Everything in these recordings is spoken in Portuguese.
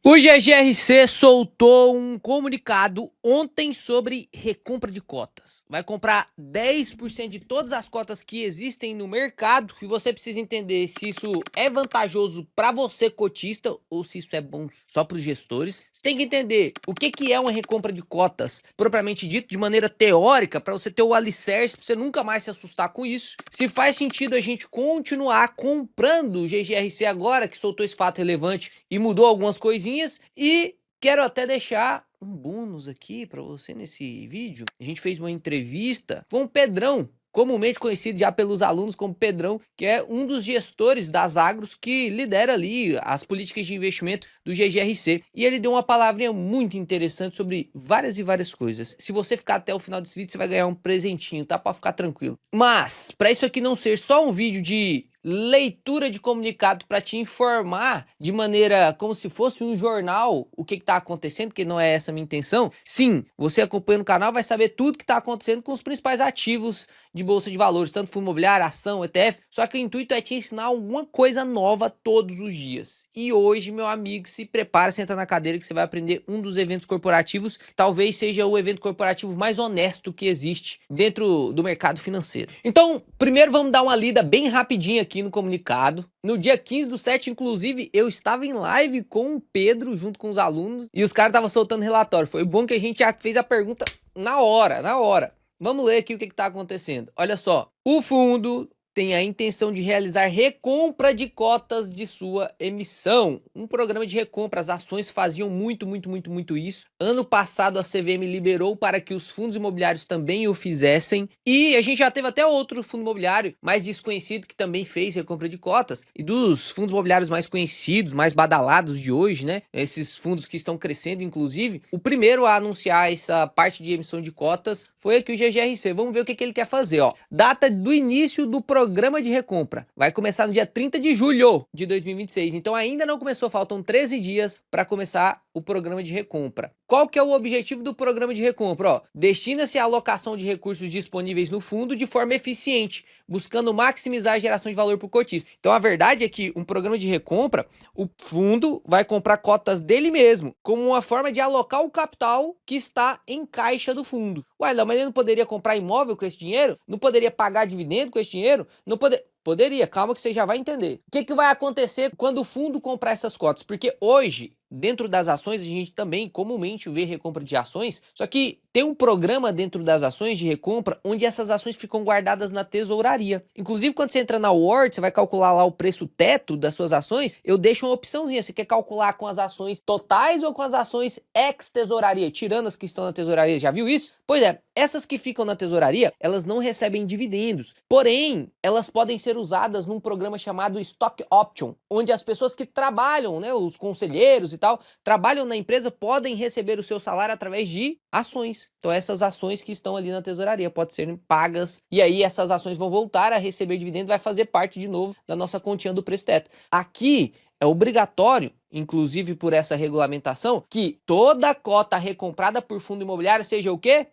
O GGRC soltou um comunicado ontem sobre recompra de cotas. Vai comprar 10% de todas as cotas que existem no mercado e você precisa entender se isso é vantajoso para você cotista ou se isso é bom só para os gestores. Você tem que entender o que é uma recompra de cotas, propriamente dito, de maneira teórica, para você ter o alicerce, para você nunca mais se assustar com isso. Se faz sentido a gente continuar comprando o GGRC agora que soltou esse fato relevante e mudou algumas coisinhas. E quero até deixar um bônus aqui para você nesse vídeo. A gente fez uma entrevista com o Pedrão, comumente conhecido já pelos alunos como Pedrão, que é um dos gestores das agros que lidera ali as políticas de investimento do GGRC. E ele deu uma palavrinha muito interessante sobre várias e várias coisas. Se você ficar até o final desse vídeo, você vai ganhar um presentinho, tá? Para ficar tranquilo. Mas, para isso aqui não ser só um vídeo de leitura de comunicado para te informar de maneira como se fosse um jornal o que está acontecendo, que não é essa a minha intenção. Sim, você acompanhando o canal vai saber tudo que está acontecendo com os principais ativos de bolsa de valores, tanto fundo imobiliário, ação, ETF, só que o intuito é te ensinar alguma coisa nova todos os dias. E hoje, meu amigo, se prepara, senta na cadeira que você vai aprender um dos eventos corporativos, que talvez seja o evento corporativo mais honesto que existe dentro do mercado financeiro. Então, primeiro vamos dar uma lida bem rapidinho aqui no comunicado. No dia 15/7, inclusive, eu estava em live com o Pedro, junto com os alunos, e os caras estavam soltando relatório. Foi bom que a gente já fez a pergunta na hora. Vamos ler aqui o que está acontecendo. Olha só, o fundo tem a intenção de realizar recompra de cotas de sua emissão. Um programa de recompra, as ações faziam muito isso. Ano passado a CVM liberou para que os fundos imobiliários também o fizessem. E a gente já teve até outro fundo imobiliário mais desconhecido que também fez recompra de cotas. E dos fundos imobiliários mais conhecidos, mais badalados de hoje, né? Esses fundos que estão crescendo, inclusive. O primeiro a anunciar essa parte de emissão de cotas foi aqui o GGRC. Vamos ver o que ele quer fazer, ó. Data do início do programa de recompra. Vai começar no dia 30 de julho de 2026. Então ainda não começou, faltam 13 dias para começar o programa de recompra. Qual que é o objetivo do programa de recompra? Ó, destina-se à alocação de recursos disponíveis no fundo de forma eficiente, buscando maximizar a geração de valor para o cotista. Então a verdade é que um programa de recompra, o fundo vai comprar cotas dele mesmo, como uma forma de alocar o capital que está em caixa do fundo. Ué, não, mas ele não poderia comprar imóvel com esse dinheiro? Não poderia pagar dividendo com esse dinheiro? Não poderia... Poderia, calma que você já vai entender. O que vai acontecer quando o fundo comprar essas cotas? Porque hoje, dentro das ações, a gente também comumente vê recompra de ações, só que tem um programa dentro das ações de recompra onde essas ações ficam guardadas na tesouraria. Inclusive, quando você entra na Word, você vai calcular lá o preço teto das suas ações, eu deixo uma opçãozinha. Você quer calcular com as ações totais ou com as ações ex-tesouraria, tirando as que estão na tesouraria? Já viu isso? Pois é, essas que ficam na tesouraria, elas não recebem dividendos, porém, elas podem ser usadas num programa chamado Stock Option, onde as pessoas que trabalham, né, os conselheiros e tal, trabalham na empresa, podem receber o seu salário através de ações. Então essas ações que estão ali na tesouraria podem ser pagas e aí essas ações vão voltar a receber dividendo, vai fazer parte de novo da nossa continha do preço teto. Aqui é obrigatório, inclusive por essa regulamentação, que toda cota recomprada por fundo imobiliário seja o quê?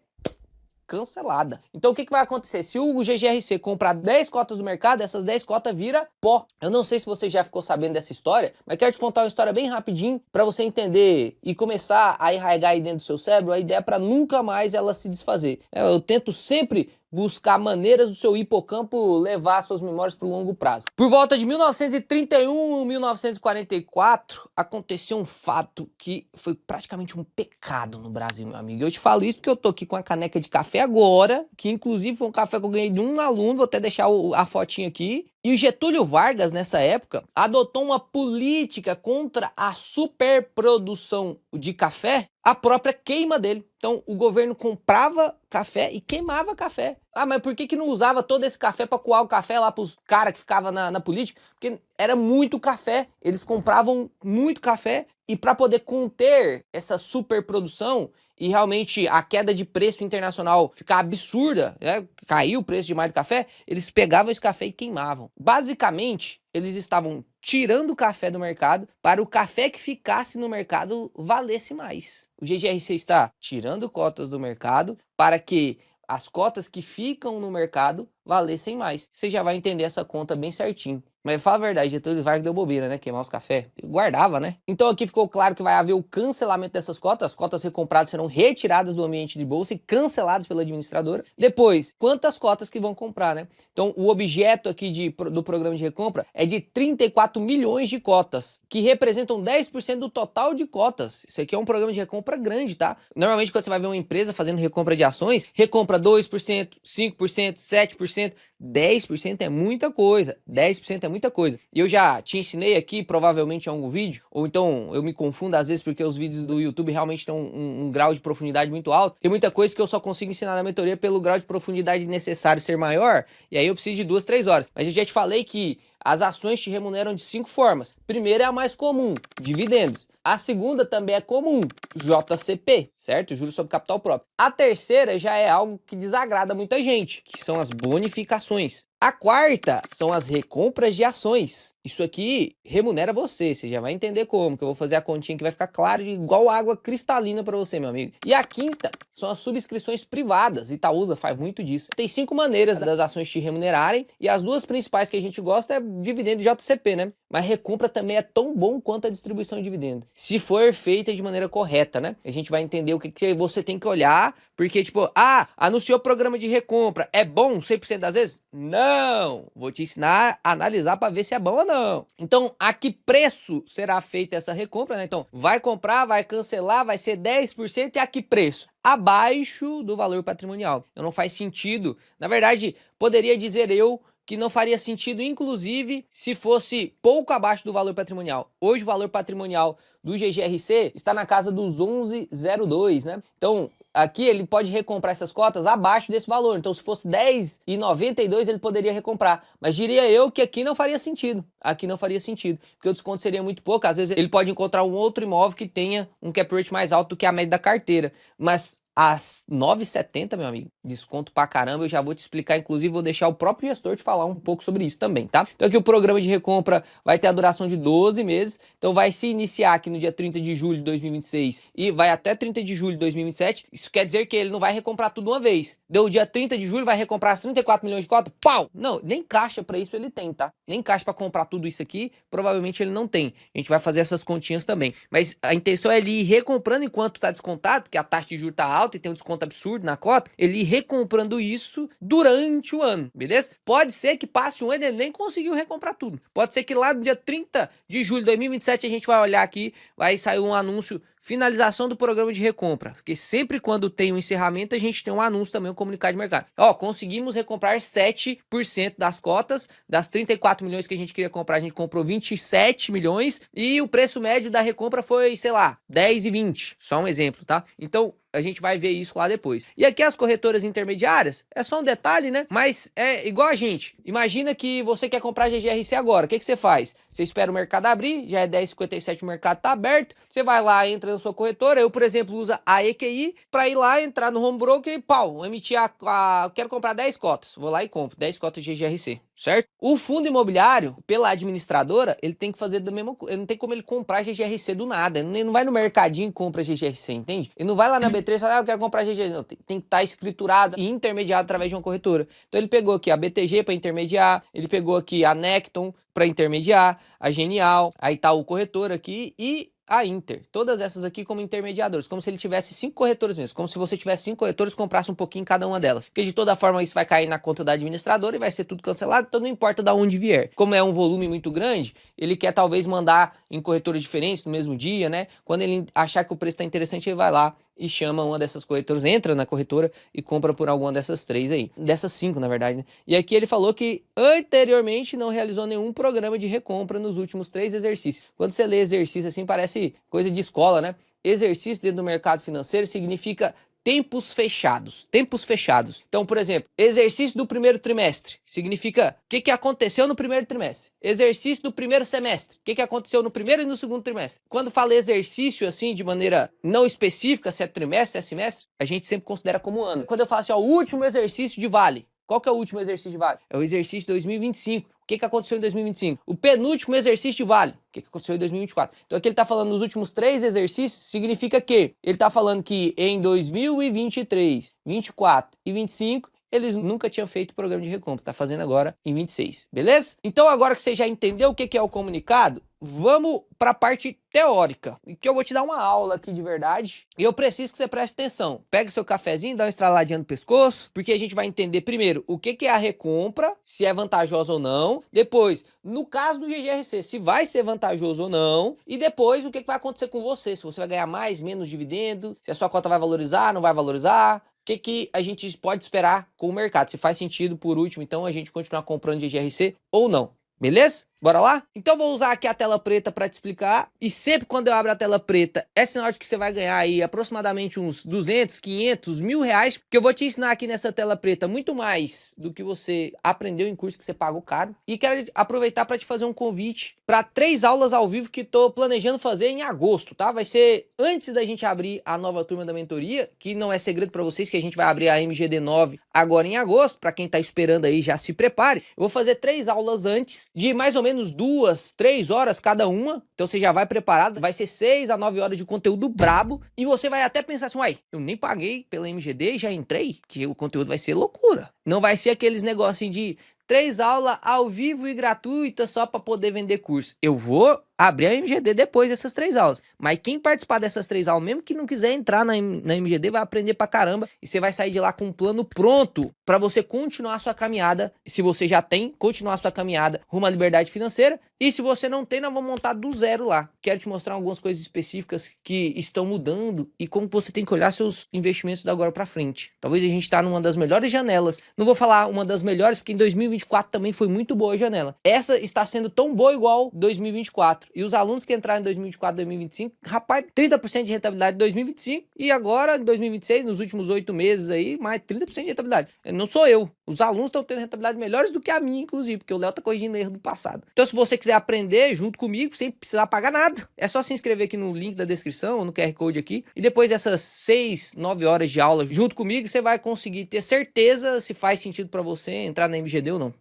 Cancelada. Então o que vai acontecer? Se o GGRC comprar 10 cotas do mercado, essas 10 cotas vira pó. Eu não sei se você já ficou sabendo dessa história, mas quero te contar uma história bem rapidinho para você entender e começar a arraigar aí dentro do seu cérebro a ideia para nunca mais ela se desfazer. Eu tento sempre buscar maneiras do seu hipocampo levar suas memórias para o longo prazo. Por volta de 1931, 1944, aconteceu um fato que foi praticamente um pecado no Brasil, meu amigo. Eu te falo isso porque eu tô aqui com a caneca de café agora, que inclusive foi um café que eu ganhei de um aluno, vou até deixar a fotinha aqui. E o Getúlio Vargas, nessa época, adotou uma política contra a superprodução de café, a própria queima dele. Então, o governo comprava café e queimava café. Ah, mas por que não usava todo esse café para coar o café lá pros caras que ficavam na política? Porque era muito café. Eles compravam muito café e para poder conter essa superprodução e realmente a queda de preço internacional ficar absurda, né? Caiu o preço demais do café, eles pegavam esse café e queimavam. Basicamente, eles estavam tirando o café do mercado para o café que ficasse no mercado valesse mais. O GGRC está tirando cotas do mercado para que as cotas que ficam no mercado valessem mais. Você já vai entender essa conta bem certinho. Mas fala a verdade, Getúlio Vargas deu bobeira, né? Queimar os cafés. Guardava, né? Então aqui ficou claro que vai haver o cancelamento dessas cotas. As cotas recompradas serão retiradas do ambiente de bolsa e canceladas pela administradora. Depois, quantas cotas que vão comprar, né? Então o objeto aqui do programa de recompra é de 34 milhões de cotas, que representam 10% do total de cotas. Isso aqui é um programa de recompra grande, tá? Normalmente quando você vai ver uma empresa fazendo recompra de ações, recompra 2%, 5%, 7%, 10% é muita coisa. 10% é muita coisa. E eu já te ensinei aqui, provavelmente em algum vídeo, ou então eu me confundo às vezes porque os vídeos do YouTube realmente têm um grau de profundidade muito alto. Tem muita coisa que eu só consigo ensinar na mentoria pelo grau de profundidade necessário ser maior, e aí eu preciso de 2, 3 horas. Mas eu já te falei que as ações te remuneram de 5 formas. Primeira é a mais comum, dividendos. A segunda também é comum, JCP, certo? Juros sobre capital próprio. A terceira já é algo que desagrada muita gente, que são as bonificações. A quarta são as recompras de ações. Isso aqui remunera você já vai entender como, que eu vou fazer a continha que vai ficar claro, igual água cristalina para você, meu amigo. E a quinta são as subscrições privadas. Itaúsa faz muito disso. Tem 5 maneiras das ações te remunerarem, e as duas principais que a gente gosta é dividendo e JCP, né? Mas recompra também é tão bom quanto a distribuição de dividendo, se for feita de maneira correta, né? A gente vai entender o que você tem que olhar, porque tipo, anunciou programa de recompra, é bom 100% das vezes? Não! Vou te ensinar a analisar para ver se é bom ou não. Então, a que preço será feita essa recompra, né? Então, vai comprar, vai cancelar, vai ser 10% e a que preço? Abaixo do valor patrimonial. Então, não faz sentido. Na verdade, poderia dizer eu que não faria sentido, inclusive, se fosse pouco abaixo do valor patrimonial. Hoje, o valor patrimonial do GGRC está na casa dos 11,02, né? Então, aqui ele pode recomprar essas cotas abaixo desse valor. Então, se fosse 10,92, ele poderia recomprar. Mas diria eu que aqui não faria sentido. Aqui não faria sentido, porque o desconto seria muito pouco. Às vezes, ele pode encontrar um outro imóvel que tenha um cap rate mais alto do que a média da carteira. Mas às 9,70, meu amigo, desconto pra caramba, eu já vou te explicar, inclusive vou deixar o próprio gestor te falar um pouco sobre isso também, tá? Então aqui o programa de recompra vai ter a duração de 12 meses, então vai se iniciar aqui no dia 30 de julho de 2026 e vai até 30 de julho de 2027, isso quer dizer que ele não vai recomprar tudo uma vez. Deu o dia 30 de julho, vai recomprar as 34 milhões de cotas, pau! Não, nem caixa pra isso ele tem, tá? Nem caixa pra comprar tudo isso aqui, provavelmente ele não tem. A gente vai fazer essas continhas também, mas a intenção é ele ir recomprando enquanto tá descontado, porque a taxa de juros tá alta e tem um desconto absurdo na cota, ele ir recomprando isso durante o ano, beleza? Pode ser que passe um ano e ele nem conseguiu recomprar tudo. Pode ser que lá no dia 30 de julho de 2027 a gente vai olhar aqui, vai sair um anúncio, finalização do programa de recompra, porque sempre quando tem um encerramento a gente tem um anúncio também, um comunicado de mercado. Ó, conseguimos recomprar 7% das cotas, das 34 milhões que a gente queria comprar, a gente comprou 27 milhões e o preço médio da recompra foi, sei lá, 10,20, só um exemplo, tá? Então, a gente vai ver isso lá depois. E aqui as corretoras intermediárias, é só um detalhe, né? Mas é igual a gente. Imagina que você quer comprar GGRC agora. O que você faz? Você espera o mercado abrir, já é 10,57, o mercado tá aberto. Você vai lá, entra na sua corretora. Eu, por exemplo, uso a EQI para ir lá, entrar no home broker e pau, emitir eu quero comprar 10 cotas. Vou lá e compro 10 cotas de GGRC. Certo? O fundo imobiliário, pela administradora, ele tem que fazer da mesma coisa. Não tem como ele comprar GGRC do nada. Ele não vai no mercadinho e compra GGRC, entende? Ele não vai lá na B3 e fala, eu quero comprar GGRC. Não, tem que estar escriturado e intermediado através de uma corretora. Então ele pegou aqui a BTG para intermediar, ele pegou aqui a Necton para intermediar, a Genial, a Itaú Corretora aqui e a Inter, todas essas aqui como intermediadores, como se ele tivesse 5 corretores mesmo, como se você tivesse 5 corretores e comprasse um pouquinho em cada uma delas, porque de toda forma isso vai cair na conta da administradora e vai ser tudo cancelado, então não importa de onde vier. Como é um volume muito grande, ele quer talvez mandar em corretoras diferentes no mesmo dia, né? Quando ele achar que o preço está interessante, ele vai lá e chama uma dessas corretoras, entra na corretora e compra por alguma dessas 3 aí. Dessas 5, na verdade, né? E aqui ele falou que anteriormente não realizou nenhum programa de recompra nos últimos 3 exercícios. Quando você lê exercício assim, parece coisa de escola, né? Exercício dentro do mercado financeiro significa tempos fechados, tempos fechados. Então, por exemplo, exercício do primeiro trimestre, significa o que aconteceu no primeiro trimestre. Exercício do primeiro semestre, o que aconteceu no primeiro e no segundo trimestre. Quando fala exercício assim, de maneira não específica, se é trimestre, se é semestre, a gente sempre considera como ano. Quando eu falo assim, ó, o último exercício de Vale, qual que é o último exercício de Vale? É o exercício 2025. O que aconteceu em 2025? O penúltimo exercício de Vale. O que aconteceu em 2024? Então aqui ele está falando nos últimos 3 exercícios, significa que ele está falando que em 2023, 24 e 25 eles nunca tinham feito programa de recompra, tá fazendo agora em 26, beleza? Então agora que você já entendeu o que é o comunicado, vamos para a parte teórica, que eu vou te dar uma aula aqui de verdade, e eu preciso que você preste atenção. Pega seu cafezinho, dá uma estraladinha no pescoço, porque a gente vai entender primeiro o que é a recompra, se é vantajosa ou não, depois, no caso do GGRC, se vai ser vantajoso ou não, e depois o que vai acontecer com você, se você vai ganhar mais, menos dividendo, se a sua cota vai valorizar, não vai valorizar, o que a gente pode esperar com o mercado, se faz sentido por último, então a gente continuar comprando GGRC ou não. Beleza? Bora lá? Então vou usar aqui a tela preta para te explicar. E sempre quando eu abro a tela preta, é sinal de que você vai ganhar aí aproximadamente uns 200, 500, R$ 1.000. Porque eu vou te ensinar aqui nessa tela preta muito mais do que você aprendeu em curso que você pagou caro. E quero aproveitar para te fazer um convite para 3 aulas ao vivo que tô planejando fazer em agosto, tá? Vai ser antes da gente abrir a nova turma da mentoria, que não é segredo para vocês que a gente vai abrir a MGD9 agora em agosto. Para quem tá esperando aí, já se prepare. Eu vou fazer 3 aulas antes de mais ou menos 2, 3 horas cada uma, então você já vai preparado, vai ser 6 a 9 horas de conteúdo brabo, e você vai até pensar assim, uai, eu nem paguei pela MGD e já entrei, que o conteúdo vai ser loucura, não vai ser aqueles negocinhos de 3 aulas ao vivo e gratuitas só para poder vender curso. Eu vou abrir a MGD depois dessas 3 aulas. Mas quem participar dessas 3 aulas, mesmo que não quiser entrar na MGD, vai aprender pra caramba. E você vai sair de lá com um plano pronto para você continuar a sua caminhada. Se você já tem, continuar a sua caminhada rumo à liberdade financeira. E se você não tem, nós vamos montar do zero lá. Quero te mostrar algumas coisas específicas que estão mudando e como você tem que olhar seus investimentos da agora para frente. Talvez a gente está numa das melhores janelas. Não vou falar uma das melhores, porque em 2024 também foi muito boa a janela. Essa está sendo tão boa igual 2024. E os alunos que entraram em 2024, 2025, rapaz, 30% de rentabilidade em 2025 e agora em 2026, nos últimos 8 meses aí, mais 30% de rentabilidade. Não sou eu. Os alunos estão tendo rentabilidade melhores do que a minha, inclusive, porque o Léo tá corrigindo erro do passado. Então, se você quiser aprender junto comigo, sem precisar pagar nada, é só se inscrever aqui no link da descrição ou no QR Code aqui. E depois dessas 6, 9 horas de aula junto comigo, você vai conseguir ter certeza se faz sentido para você entrar na MGD ou não.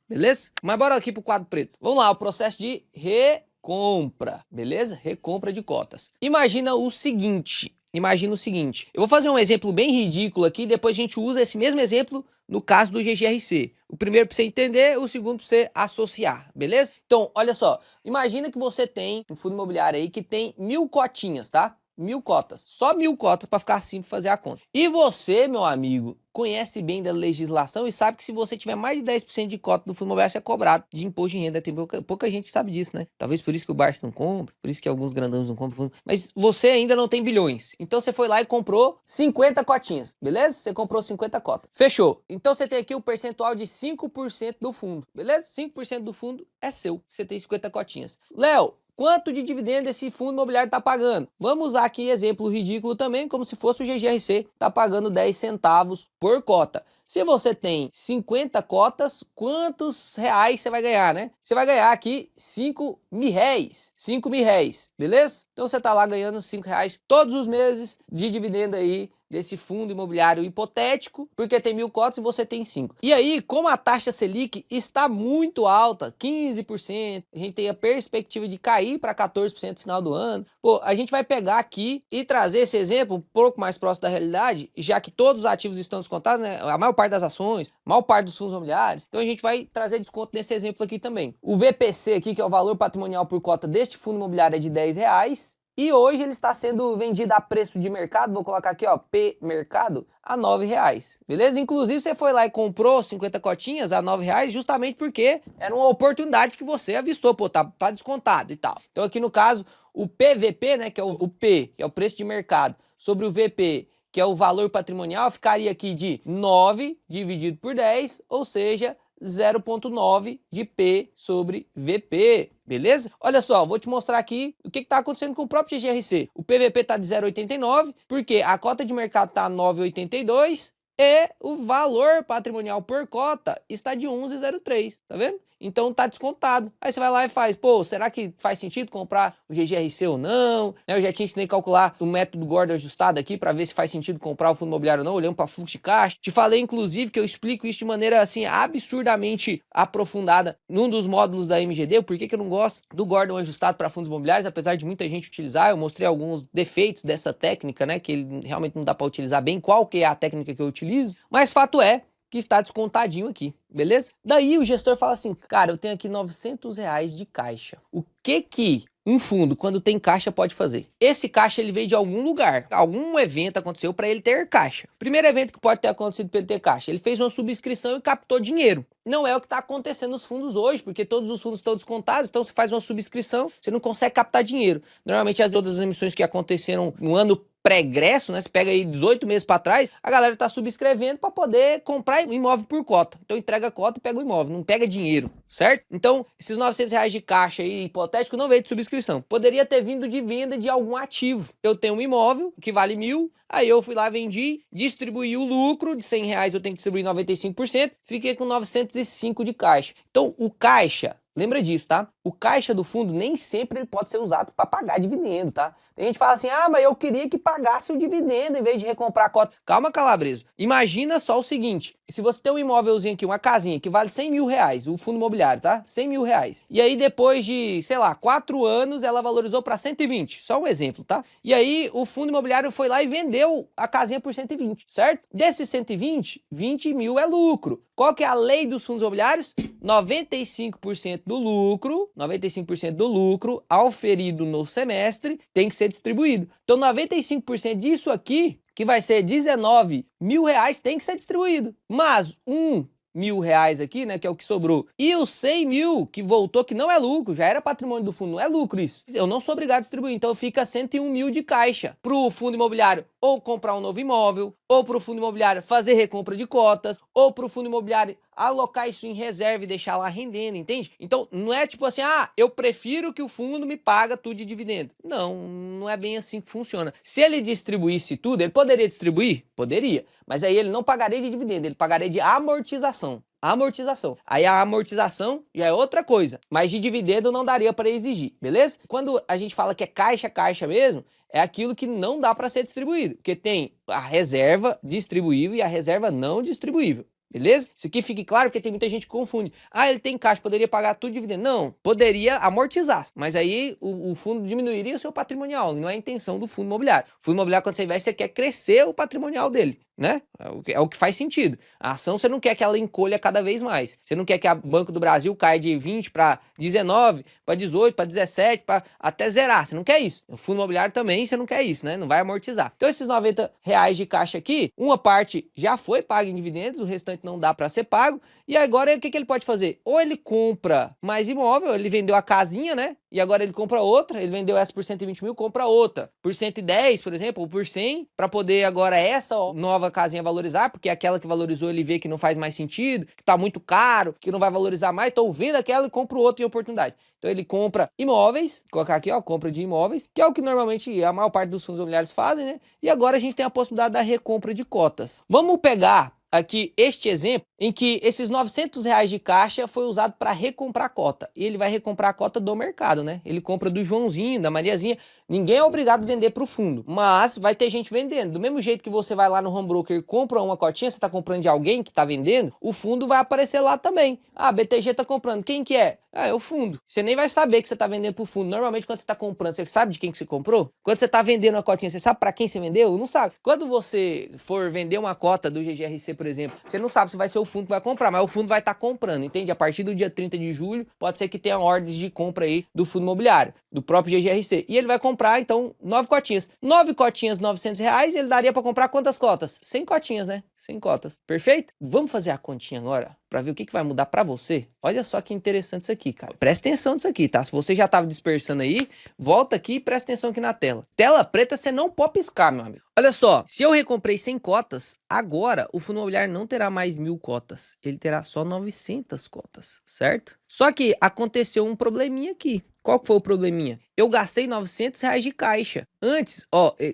Beleza? Mas bora aqui pro quadro preto. Vamos lá, o processo de recompra, beleza? Recompra de cotas. Imagina o seguinte, eu vou fazer um exemplo bem ridículo aqui, depois a gente usa esse mesmo exemplo no caso do GGRC. O primeiro para você entender, o segundo para você associar, beleza? Então, olha só, imagina que você tem um fundo imobiliário aí que tem 1.000 cotinhas, tá? 1.000 cotas, só 1.000 cotas para ficar simples fazer a conta. E você, meu amigo, conhece bem da legislação e sabe que se você tiver mais de 10% de cota do fundo imobiliário, você é cobrado de imposto de renda. Tem pouca gente sabe disso, né? Talvez por isso que o Barça não compra, por isso que alguns grandões não compram fundo. Mas você ainda não tem bilhões. Então você foi lá e comprou 50 cotinhas, beleza? Você comprou 50 cotas. Fechou. Então você tem aqui o percentual de 5% do fundo, beleza? 5% do fundo é seu. Você tem 50 cotinhas. Léo, quanto de dividendo esse fundo imobiliário está pagando? Vamos usar aqui exemplo ridículo também, como se fosse o GGRC, está pagando 10 centavos por cota. Se você tem 50 cotas, quantos reais você vai ganhar, né? Você vai ganhar aqui 5 mil réis. 5 mil réis, beleza? Então você está lá ganhando 5 reais todos os meses de dividendo aí desse fundo imobiliário hipotético, porque tem 1.000 cotas e você tem 5. E aí, como a taxa Selic está muito alta, 15%, a gente tem a perspectiva de cair para 14% no final do ano, pô, a gente vai pegar aqui e trazer esse exemplo um pouco mais próximo da realidade, já que todos os ativos estão descontados, né? A maior parte das ações, a maior parte dos fundos imobiliários, então a gente vai trazer desconto nesse exemplo aqui também. O VPC aqui, que é o valor patrimonial por cota deste fundo imobiliário, é de R$ 10. E hoje ele está sendo vendido a preço de mercado, vou colocar aqui, ó, P mercado, a R$ 9, beleza? Inclusive você foi lá e comprou 50 cotinhas a R$ 9 justamente porque era uma oportunidade que você avistou, pô, tá descontado e tal. Então aqui no caso, o PVP, né, que é o P, que é o preço de mercado, sobre o VP, que é o valor patrimonial, ficaria aqui de 9 dividido por 10, ou seja, 0,9 de P sobre VP, beleza? Olha só, vou te mostrar aqui o que está acontecendo com o próprio GGRC. O PVP está de 0,89, porque a cota de mercado está 9,82 e o valor patrimonial por cota está de 11,03, tá vendo? Então tá descontado. Aí você vai lá e faz, pô, será que faz sentido comprar o GGRC ou não? Eu já te ensinei a calcular o método Gordon ajustado aqui para ver se faz sentido comprar o fundo imobiliário ou não, olhando para fluxo de caixa. Te falei, inclusive, que eu explico isso de maneira, assim, absurdamente aprofundada num dos módulos da MGD, por que eu não gosto do Gordon ajustado para fundos imobiliários, apesar de muita gente utilizar. Eu mostrei alguns defeitos dessa técnica, né, que ele realmente não dá para utilizar bem, qual que é a técnica que eu utilizo, mas fato é que está descontadinho aqui, beleza? Daí o gestor fala assim, cara, eu tenho aqui R$ 900 de caixa. O que um fundo, quando tem caixa, pode fazer? Esse caixa, ele veio de algum lugar. Algum evento aconteceu para ele ter caixa. Primeiro evento que pode ter acontecido para ele ter caixa. Ele fez uma subscrição e captou dinheiro. Não é o que está acontecendo nos fundos hoje, porque todos os fundos estão descontados, então você faz uma subscrição, você não consegue captar dinheiro. Normalmente, as outras emissões que aconteceram no ano pregresso, né? Você pega aí 18 meses para trás, a galera tá subscrevendo para poder comprar imóvel por cota. Então entrega a cota e pega o imóvel, não pega dinheiro, certo? Então, esses R$ 900 de caixa aí, hipotético, não veio de subscrição. Poderia ter vindo de venda de algum ativo. Eu tenho um imóvel que vale 1.000, aí eu fui lá, vendi, distribuí o lucro, de R$ 100 eu tenho que distribuir 95%, fiquei com 905 de caixa. Então, o caixa, lembra disso, tá? O caixa do fundo nem sempre ele pode ser usado para pagar dividendo, tá? Tem gente que fala assim, mas eu queria que pagasse o dividendo em vez de recomprar a cota. Calma, Calabreso. Imagina só o seguinte, se você tem um imóvelzinho aqui, uma casinha que vale R$ 100.000, o fundo imobiliário, tá? R$ 100.000. E aí depois de, sei lá, 4 anos, ela valorizou para 120. Só um exemplo, tá? E aí o fundo imobiliário foi lá e vendeu a casinha por 120, certo? Desses 120, 20 mil é lucro. Qual que é a lei dos fundos imobiliários? 95% do lucro auferido no semestre tem que ser distribuído. Então 95% disso aqui, que vai ser R$ 19.000, tem que ser distribuído. Mas R$ 1.000 aqui, né, que é o que sobrou, e os 100 mil que voltou, que não é lucro, já era patrimônio do fundo, não é lucro isso. Eu não sou obrigado a distribuir, então fica 101 mil de caixa pro fundo imobiliário ou comprar um novo imóvel, ou pro fundo imobiliário fazer recompra de cotas, ou pro fundo imobiliário alocar isso em reserva e deixar lá rendendo, entende? Então, não é tipo assim, eu prefiro que o fundo me paga tudo de dividendo. Não, não é bem assim que funciona. Se ele distribuísse tudo, ele poderia distribuir? Poderia. Mas aí ele não pagaria de dividendo, ele pagaria de amortização. Aí a amortização já é outra coisa, mas de dividendo não daria para exigir, beleza? Quando a gente fala que é caixa mesmo, é aquilo que não dá para ser distribuído, porque tem a reserva distribuível e a reserva não distribuível. Beleza? Isso aqui fique claro porque tem muita gente que confunde. Ele tem caixa, poderia pagar tudo de dividendo. Não, poderia amortizar, mas aí o fundo diminuiria o seu patrimonial, não é a intenção do fundo imobiliário. O fundo imobiliário, quando você investe, você quer crescer o patrimonial dele, né? É o que faz sentido. A ação você não quer que ela encolha cada vez mais. Você não quer que a Banco do Brasil caia de 20 para 19, para 18, para 17, para até zerar. Você não quer isso. O fundo imobiliário também você não quer isso, né? Não vai amortizar. Então esses R$ 90 de caixa aqui, uma parte já foi paga em dividendos, o restante não dá para ser pago. E agora o que ele pode fazer? Ou ele compra mais imóvel, ele vendeu a casinha, né? E agora ele compra outra, ele vendeu essa por 120 mil, compra outra por 110, por exemplo, ou por 100, para poder agora essa nova casinha valorizar, porque aquela que valorizou ele vê que não faz mais sentido, que tá muito caro, que não vai valorizar mais, então venda aquela e compra outra em oportunidade. Então ele compra imóveis, vou colocar aqui, compra de imóveis, que é o que normalmente a maior parte dos fundos imobiliários fazem, né? E agora a gente tem a possibilidade da recompra de cotas. Vamos pegar aqui este exemplo em que esses R$ 900 de caixa foi usado para recomprar a cota. E ele vai recomprar a cota do mercado, né? Ele compra do Joãozinho, da Mariazinha. Ninguém é obrigado a vender para o fundo, mas vai ter gente vendendo. Do mesmo jeito que você vai lá no home broker e compra uma cotinha, você está comprando de alguém que está vendendo, o fundo vai aparecer lá também. BTG está comprando. Quem que é? É o fundo. Você nem vai saber que você está vendendo para o fundo. Normalmente, quando você está comprando, você sabe de quem que você comprou? Quando você está vendendo uma cotinha, você sabe para quem você vendeu? Não sabe. Quando você for vender uma cota do GGRC, por exemplo, você não sabe se vai ser o fundo que vai comprar, mas o fundo vai estar comprando, entende? A partir do dia 30 de julho, pode ser que tenha ordens de compra aí do fundo imobiliário, do próprio GGRC. E ele vai comprar, então, 9 cotinhas. 9 cotinhas, R$ 900, ele daria para comprar quantas cotas? 100 cotinhas, né? 100 cotas. Perfeito? Vamos fazer a continha agora para ver o que vai mudar para você? Olha só que interessante isso aqui, cara. Presta atenção nisso aqui, tá? Se você já estava dispersando aí, volta aqui e presta atenção aqui na tela. Tela preta, você não pode piscar, meu amigo. Olha só, se eu recomprei 100 cotas, agora o fundo imobiliário não terá mais 1.000 cotas. Ele terá só 900 cotas, certo? Só que aconteceu um probleminha aqui. Qual que foi o probleminha? Eu gastei R$ 900 de caixa. Antes,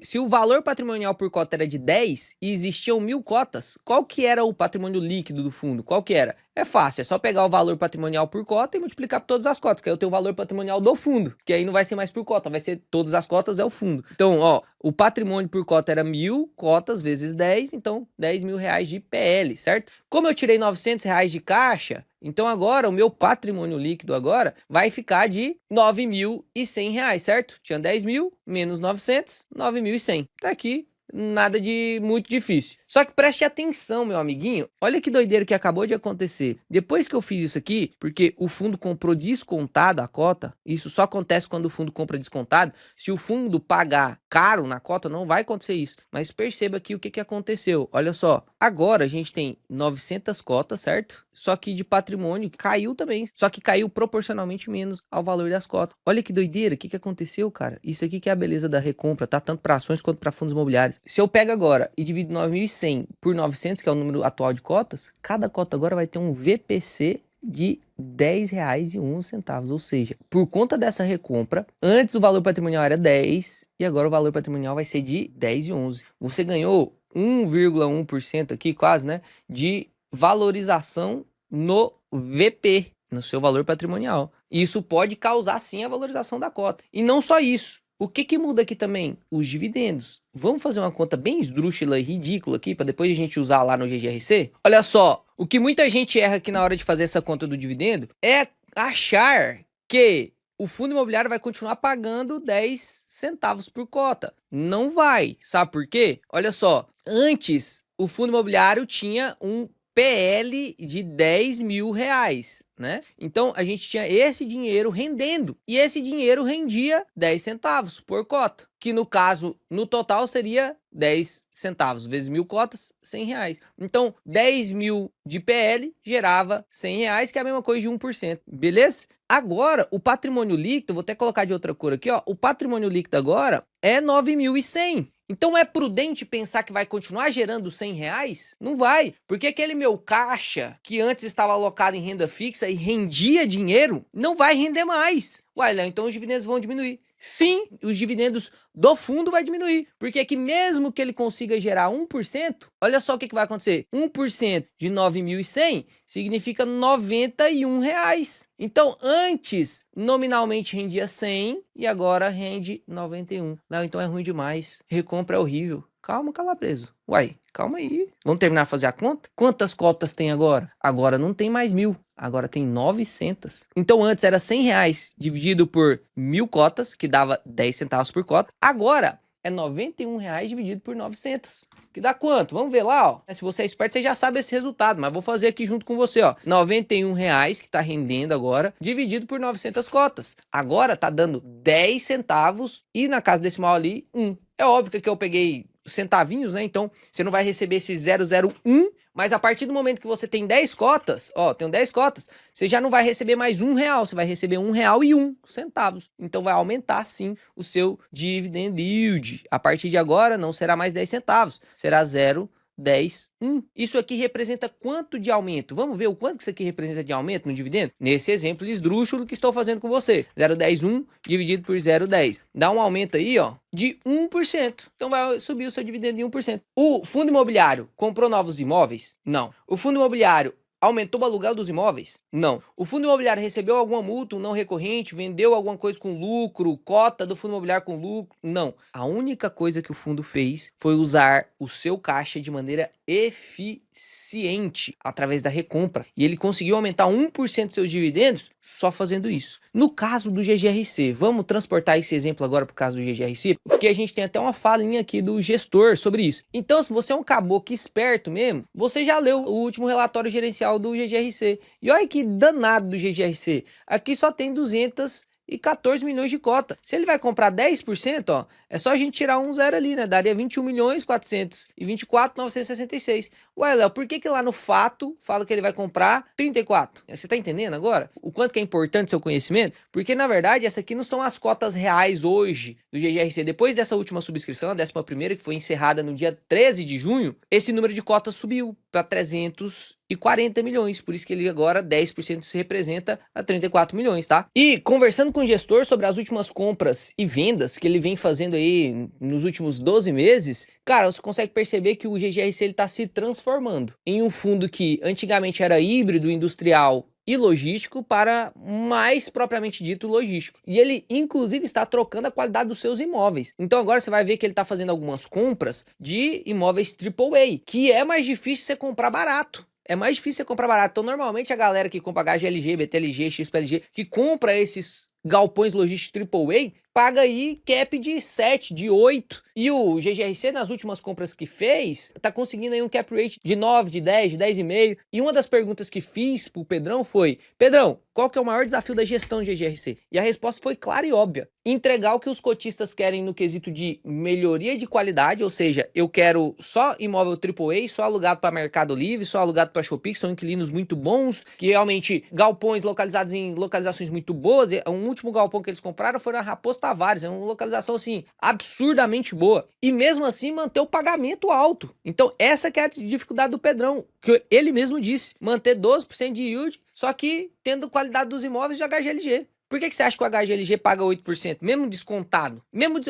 se o valor patrimonial por cota era de 10 e existiam 1.000 cotas, qual que era o patrimônio líquido do fundo? Qual que era? É fácil, é só pegar o valor patrimonial por cota e multiplicar por todas as cotas, que aí eu tenho o valor patrimonial do fundo, que aí não vai ser mais por cota, vai ser todas as cotas é o fundo. Então, o patrimônio por cota era 1.000 cotas vezes 10, então R$ 10.000 de PL, certo? Como eu tirei R$ 900 de caixa, então agora o meu patrimônio líquido agora vai ficar de R$ 9.100, certo? Tinha 10 mil, menos 900, 9.100. Tá aqui nada de muito difícil. Só que preste atenção, meu amiguinho. Olha que doideira que acabou de acontecer. Depois que eu fiz isso aqui, porque o fundo comprou descontado a cota, isso só acontece quando o fundo compra descontado. Se o fundo pagar caro na cota, não vai acontecer isso. Mas perceba aqui o que aconteceu. Olha só, agora a gente tem 900 cotas, certo? Só que de patrimônio caiu também. Só que caiu proporcionalmente menos ao valor das cotas. Olha que doideira, o que aconteceu, cara? Isso aqui que é a beleza da recompra, tá? Tanto para ações quanto para fundos imobiliários. Se eu pego agora e divido 9.100 por 900, que é o número atual de cotas, cada cota agora vai ter um VPC de R$10,01, ou seja, por conta dessa recompra, antes o valor patrimonial era 10 e agora o valor patrimonial vai ser de 10,11. Você ganhou 1,1% aqui, quase, né, de valorização no VP, no seu valor patrimonial. Isso pode causar sim a valorização da cota. E não só isso. O que muda aqui também? Os dividendos. Vamos fazer uma conta bem esdrúxula e ridícula aqui, para depois a gente usar lá no GGRC? Olha só, o que muita gente erra aqui na hora de fazer essa conta do dividendo é achar que o fundo imobiliário vai continuar pagando 10 centavos por cota. Não vai. Sabe por quê? Olha só, antes o fundo imobiliário tinha um PL de R$10.000, né? Então a gente tinha esse dinheiro rendendo e esse dinheiro rendia 10 centavos por cota, que no caso, no total seria 10 centavos vezes 1.000 cotas, R$100. Então 10.000 de PL gerava R$100, que é a mesma coisa de 1%, beleza? Agora, o patrimônio líquido, vou até colocar de outra cor aqui, ó, o patrimônio líquido agora é 9.100. Então é prudente pensar que vai continuar gerando R$100? Não vai, porque aquele meu caixa que antes estava alocado em renda fixa e rendia dinheiro, não vai render mais. Uai, Léo, então os dividendos vão diminuir. Sim, os dividendos do fundo vai diminuir, porque aqui mesmo que ele consiga gerar 1%, olha só o que vai acontecer. 1% de 9.100 significa R$91. Então, antes, nominalmente rendia 100 e agora rende 91. Não, então é ruim demais. Recompra é horrível. Calma, Calabreso. Uai, calma aí. Vamos terminar de fazer a conta? Quantas cotas tem agora? Agora não tem mais 1.000. Agora tem 900. Então antes era R$100 dividido por 1.000 cotas, que dava 10 centavos por cota. Agora é R$91 dividido por 900. Que dá quanto? Vamos ver lá, ó. Se você é esperto, você já sabe esse resultado, mas vou fazer aqui junto com você, ó. R$91 que tá rendendo agora, dividido por 900 cotas. Agora tá dando 10 centavos e na casa decimal ali, 1. É óbvio que eu peguei centavinhos, né? Então, você não vai receber esse 001, mas a partir do momento que você tem 10 cotas, ó, tenho 10 cotas, você já não vai receber mais R$1, você vai receber R$1,01. Então, vai aumentar, sim, o seu dividend yield. A partir de agora, não será mais 10 centavos, será 0,10. Isso aqui representa quanto de aumento? Vamos ver o quanto que isso aqui representa de aumento no dividendo? Nesse exemplo esdrúxulo que estou fazendo com você. 0,10 dividido por 0,10. Dá um aumento aí, ó, de 1%. Então vai subir o seu dividendo de 1%. O fundo imobiliário comprou novos imóveis? Não. O fundo imobiliário aumentou o aluguel dos imóveis? Não. O fundo imobiliário recebeu alguma multa, um não recorrente, vendeu alguma coisa com lucro, cota do fundo imobiliário com lucro? Não. A única coisa que o fundo fez foi usar o seu caixa de maneira eficiente através da recompra. E ele conseguiu aumentar 1% dos seus dividendos só fazendo isso. No caso do GGRC, vamos transportar esse exemplo agora para o caso do GGRC, porque a gente tem até uma falinha aqui do gestor sobre isso. Então, se você é um caboclo esperto mesmo, você já leu o último relatório gerencial do GGRC. E olha que danado do GGRC. Aqui só tem 214 milhões de cota. Se ele vai comprar 10%, ó, é só a gente tirar um zero ali, né? Daria 21.424.966. Ué, Léo, por que lá no fato fala que ele vai comprar 34? Você tá entendendo agora? O quanto que é importante seu conhecimento? Porque, na verdade, essa aqui não são as cotas reais hoje do GGRC. Depois dessa última subscrição, a 11ª, que foi encerrada no dia 13 de junho, esse número de cotas subiu para 340 milhões, por isso que ele agora 10% se representa a 34 milhões, tá? E conversando com o gestor sobre as últimas compras e vendas que ele vem fazendo aí nos últimos 12 meses, cara, você consegue perceber que o GGRC ele tá se transformando em um fundo que antigamente era híbrido industrial e logístico para mais propriamente dito logístico. E ele inclusive está trocando a qualidade dos seus imóveis. Então agora você vai ver que ele está fazendo algumas compras de imóveis AAA, que é mais difícil você comprar barato. É mais difícil você comprar barato. Então normalmente a galera que compra HGLG, BTLG, XPLG, que compra esses galpões logísticos AAA paga aí cap de 7, de 8. E o GGRC, nas últimas compras que fez, tá conseguindo aí um cap rate de 9, de 10, de 10,5. E uma das perguntas que fiz pro Pedrão foi: Pedrão, qual que é o maior desafio da gestão do GGRC? E a resposta foi clara e óbvia: entregar o que os cotistas querem no quesito de melhoria de qualidade, ou seja, eu quero só imóvel AAA, só alugado para Mercado Livre, só alugado para Shopee, que são inquilinos muito bons, que realmente galpões localizados em localizações muito boas. Um último galpão que eles compraram foi na Raposo Tavares, é uma localização assim absurdamente boa. E mesmo assim manter o pagamento alto. Então essa que é a dificuldade do Pedrão, que ele mesmo disse, manter 12% de yield, só que tendo qualidade dos imóveis de HGLG. Por que você acha que o HGLG paga 8%? Mesmo descontado.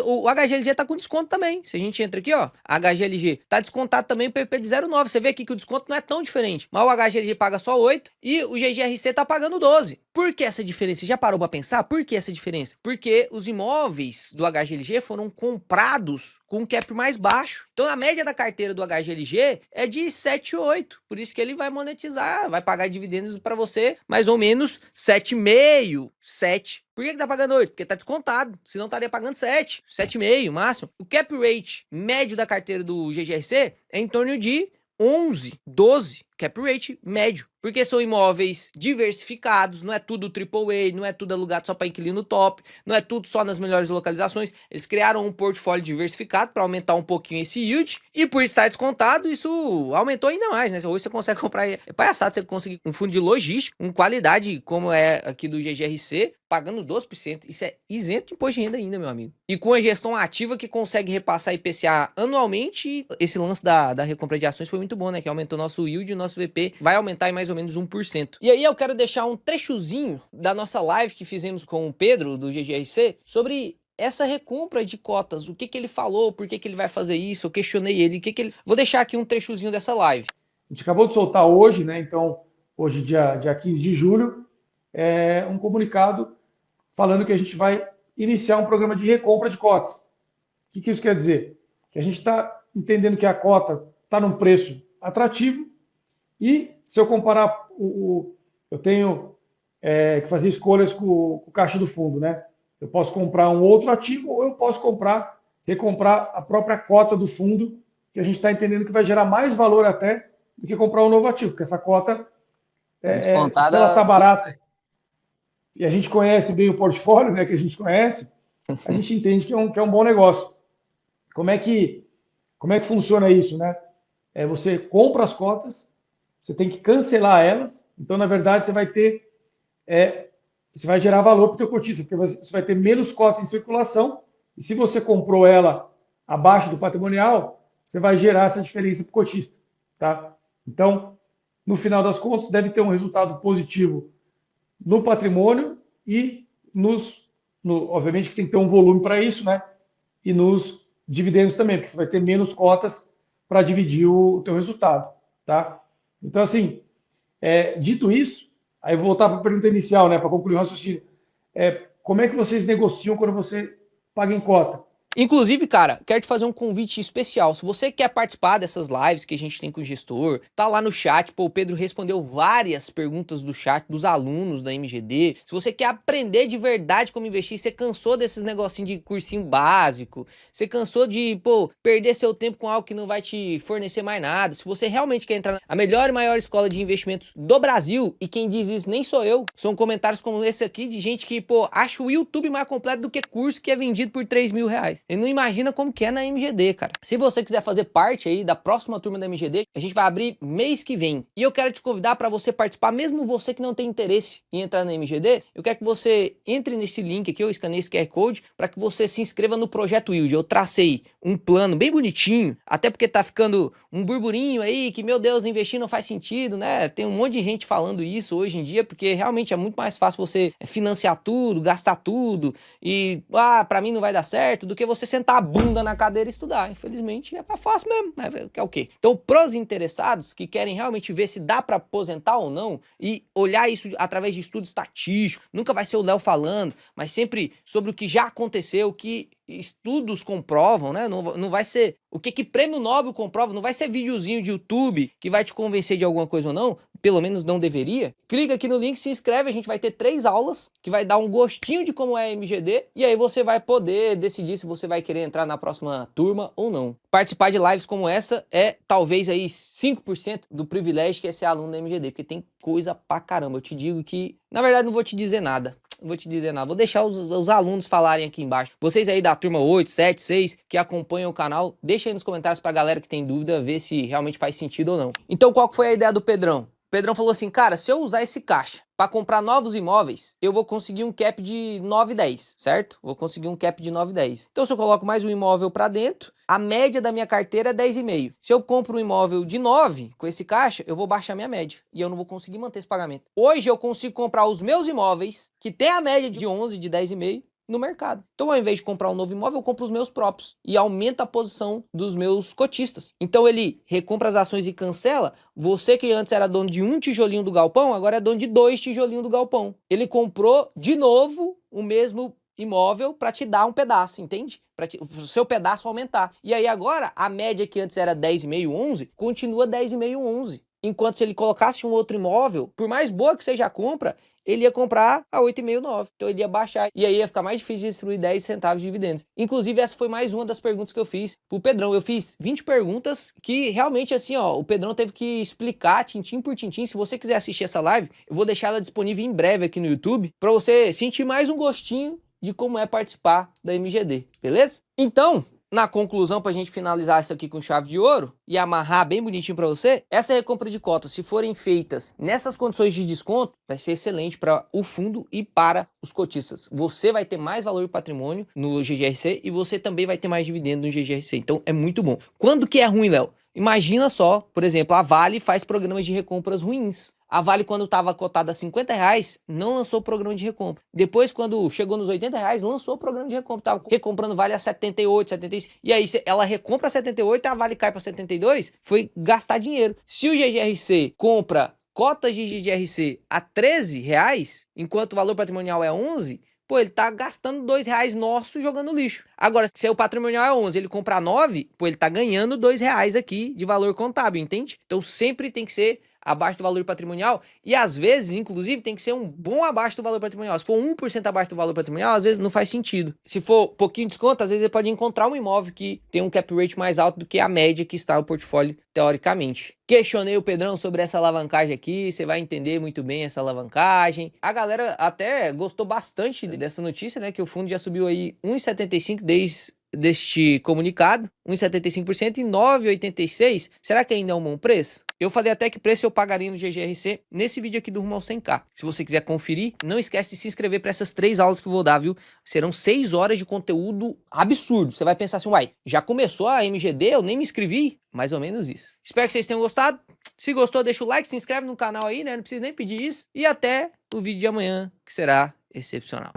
O HGLG tá com desconto também. Se a gente entra aqui, ó, HGLG tá descontado também o PP de 0,9. Você vê aqui que o desconto não é tão diferente. Mas o HGLG paga só 8 e o GGRC tá pagando 12. Por que essa diferença? Você já parou pra pensar? Por que essa diferença? Porque os imóveis do HGLG foram comprados com um cap mais baixo. Então a média da carteira do HGLG é de 7,8. Por isso que ele vai monetizar, vai pagar dividendos para você mais ou menos 7,5, 7. Por que tá pagando 8? Porque tá descontado. Senão estaria pagando 7, 7,5 máximo. O cap rate médio da carteira do GGRC é em torno de 11, 12. Cap rate médio. Porque são imóveis diversificados, não é tudo AAA, não é tudo alugado só para inquilino top, não é tudo só nas melhores localizações. Eles criaram um portfólio diversificado para aumentar um pouquinho esse yield, e por estar descontado, isso aumentou ainda mais, né? Hoje você consegue comprar, é palhaçada você conseguir um fundo de logística, com qualidade como é aqui do GGRC, pagando 12%. Isso é isento de imposto de renda ainda, meu amigo. E com a gestão ativa que consegue repassar IPCA anualmente, esse lance da recompra de ações foi muito bom, né? Que aumentou nosso yield e o nosso VP vai aumentar em mais ou menos 1%. E aí eu quero deixar um trechozinho da nossa live que fizemos com o Pedro, do GGRC, sobre essa recompra de cotas. O que ele falou, por que ele vai fazer isso, eu questionei ele, Vou deixar aqui um trechozinho dessa live. A gente acabou de soltar hoje, né? Então, hoje, dia 15 de julho, um comunicado falando que a gente vai iniciar um programa de recompra de cotas. O que isso quer dizer? Que a gente está entendendo que a cota está num preço atrativo e se eu comparar, eu tenho que fazer escolhas com o caixa do fundo, né? Eu posso comprar um outro ativo ou eu posso recomprar a própria cota do fundo, que a gente está entendendo que vai gerar mais valor até do que comprar um novo ativo, porque essa cota, se ela está barata e a gente conhece bem o portfólio, né, que a gente conhece, a gente entende que é um bom negócio. Como é que funciona isso, né? Você compra as cotas, você tem que cancelar elas, então, na verdade, você vai gerar valor para o teu cotista, porque você vai ter menos cotas em circulação, e se você comprou ela abaixo do patrimonial, você vai gerar essa diferença para o cotista. Tá? Então, no final das contas, deve ter um resultado positivo no patrimônio e obviamente que tem que ter um volume para isso, né? E nos dividendos também, porque você vai ter menos cotas para dividir o teu resultado. Tá? Então, assim, dito isso, aí eu vou voltar para a pergunta inicial, né, para concluir o raciocínio. Como é que vocês negociam quando você paga em cota? Inclusive, cara, quero te fazer um convite especial. Se você quer participar dessas lives que a gente tem com o gestor, tá lá no chat. Pô, o Pedro respondeu várias perguntas do chat dos alunos da MGD. Se você quer aprender de verdade como investir, você cansou desses negocinhos de cursinho básico, você cansou de, perder seu tempo com algo que não vai te fornecer mais nada. Se você realmente quer entrar na melhor e maior escola de investimentos do Brasil, e quem diz isso nem sou eu, são comentários como esse aqui de gente que, acha o YouTube mais completo do que curso que é vendido por R$ 3.000. Ele não imagina como que é na MGD, cara. Se você quiser fazer parte aí da próxima turma da MGD, a gente vai abrir mês que vem. E eu quero te convidar para você participar, mesmo você que não tem interesse em entrar na MGD, eu quero que você entre nesse link aqui, eu escanei esse QR Code, para que você se inscreva no Projeto Yield. Eu tracei um plano bem bonitinho, até porque tá ficando um burburinho aí, que, meu Deus, investir não faz sentido, né? Tem um monte de gente falando isso hoje em dia, porque realmente é muito mais fácil você financiar tudo, gastar tudo, e, para mim não vai dar certo, do que você sentar a bunda na cadeira e estudar. Infelizmente é fácil mesmo, é o quê? Então, pros interessados que querem realmente ver se dá para aposentar ou não e olhar isso através de estudo estatístico, nunca vai ser o Léo falando, mas sempre sobre o que já aconteceu, o que estudos comprovam, né? Não vai ser o que prêmio Nobel comprova, não vai ser videozinho de YouTube que vai te convencer de alguma coisa ou não, pelo menos não deveria. Clica aqui no link, se inscreve, a gente vai ter 3 aulas que vai dar um gostinho de como é MGD e aí você vai poder decidir se você vai querer entrar na próxima turma ou não. Participar de lives como essa é talvez aí 5% do privilégio que é ser aluno da MGD, porque tem coisa pra caramba. Eu te digo que, na verdade, não vou te dizer nada. Não vou te dizer nada, vou deixar os alunos falarem aqui embaixo. Vocês aí da turma 8, 7, 6, que acompanham o canal, deixa aí nos comentários pra galera que tem dúvida, ver se realmente faz sentido ou não. Então qual que foi a ideia do Pedrão? O Pedrão falou assim, cara, se eu usar esse caixa para comprar novos imóveis, eu vou conseguir um cap de 9,10, certo? Vou conseguir um cap de 9,10. Então se eu coloco mais um imóvel para dentro, a média da minha carteira é 10,5. Se eu compro um imóvel de 9 com esse caixa, eu vou baixar minha média e eu não vou conseguir manter esse pagamento. Hoje eu consigo comprar os meus imóveis, que tem a média de 11, de 10,5, no mercado. Então, ao invés de comprar um novo imóvel, eu compro os meus próprios e aumenta a posição dos meus cotistas. Então, ele recompra as ações e cancela. Você que antes era dono de um tijolinho do galpão, agora é dono de 2 tijolinhos do galpão. Ele comprou de novo o mesmo imóvel para te dar um pedaço, entende? Para o seu pedaço aumentar. E aí agora, a média que antes era 10,5, 11, continua 10,5, 11. Enquanto se ele colocasse um outro imóvel, por mais boa que seja a compra, ele ia comprar a 8,5, 9. Então ele ia baixar e aí ia ficar mais difícil de distribuir 10 centavos de dividendos. Inclusive essa foi mais uma das perguntas que eu fiz pro Pedrão. Eu fiz 20 perguntas que realmente assim, ó, o Pedrão teve que explicar tintim por tintim. Se você quiser assistir essa live, eu vou deixar ela disponível em breve aqui no YouTube para você sentir mais um gostinho de como é participar da MGD, beleza? Então, na conclusão, para a gente finalizar isso aqui com chave de ouro e amarrar bem bonitinho para você, essa recompra de cotas, se forem feitas nessas condições de desconto, vai ser excelente para o fundo e para os cotistas. Você vai ter mais valor de patrimônio no GGRC e você também vai ter mais dividendo no GGRC. Então, é muito bom. Quando que é ruim, Léo? Imagina só, por exemplo, a Vale faz programas de recompras ruins. A Vale, quando estava cotada a R$50, não lançou o programa de recompra. Depois, quando chegou nos R$80, lançou o programa de recompra. Estava recomprando Vale a 78, 75. E aí, ela recompra a 78, a Vale cai para 72, foi gastar dinheiro. Se o GGRC compra cotas de GGRC a R$13, enquanto o valor patrimonial é 11, pô, ele tá gastando R$2 nosso jogando lixo. Agora, se o patrimonial é 11, ele comprar 9, pô, ele tá ganhando R$2 aqui de valor contábil, entende? Então, sempre tem que ser abaixo do valor patrimonial e às vezes, inclusive, tem que ser um bom abaixo do valor patrimonial. Se for 1% abaixo do valor patrimonial, às vezes não faz sentido. Se for pouquinho de desconto, às vezes você pode encontrar um imóvel que tem um cap rate mais alto do que a média que está no portfólio, teoricamente. Questionei o Pedrão sobre essa alavancagem aqui, você vai entender muito bem essa alavancagem. A galera até gostou bastante dessa notícia, né, que o fundo já subiu aí 1,75 desde deste comunicado, 1,75% e 9,86. Será que ainda é um bom preço? Eu falei até que preço eu pagaria no GGRC nesse vídeo aqui do Rumo ao 100k. Se você quiser conferir, não esquece de se inscrever para essas 3 aulas que eu vou dar, viu? Serão 6 horas de conteúdo absurdo. Você vai pensar assim, uai, já começou a MGD? Eu nem me inscrevi. Mais ou menos isso. Espero que vocês tenham gostado. Se gostou, deixa o like, se inscreve no canal aí, né? Não precisa nem pedir isso. E até o vídeo de amanhã, que será excepcional.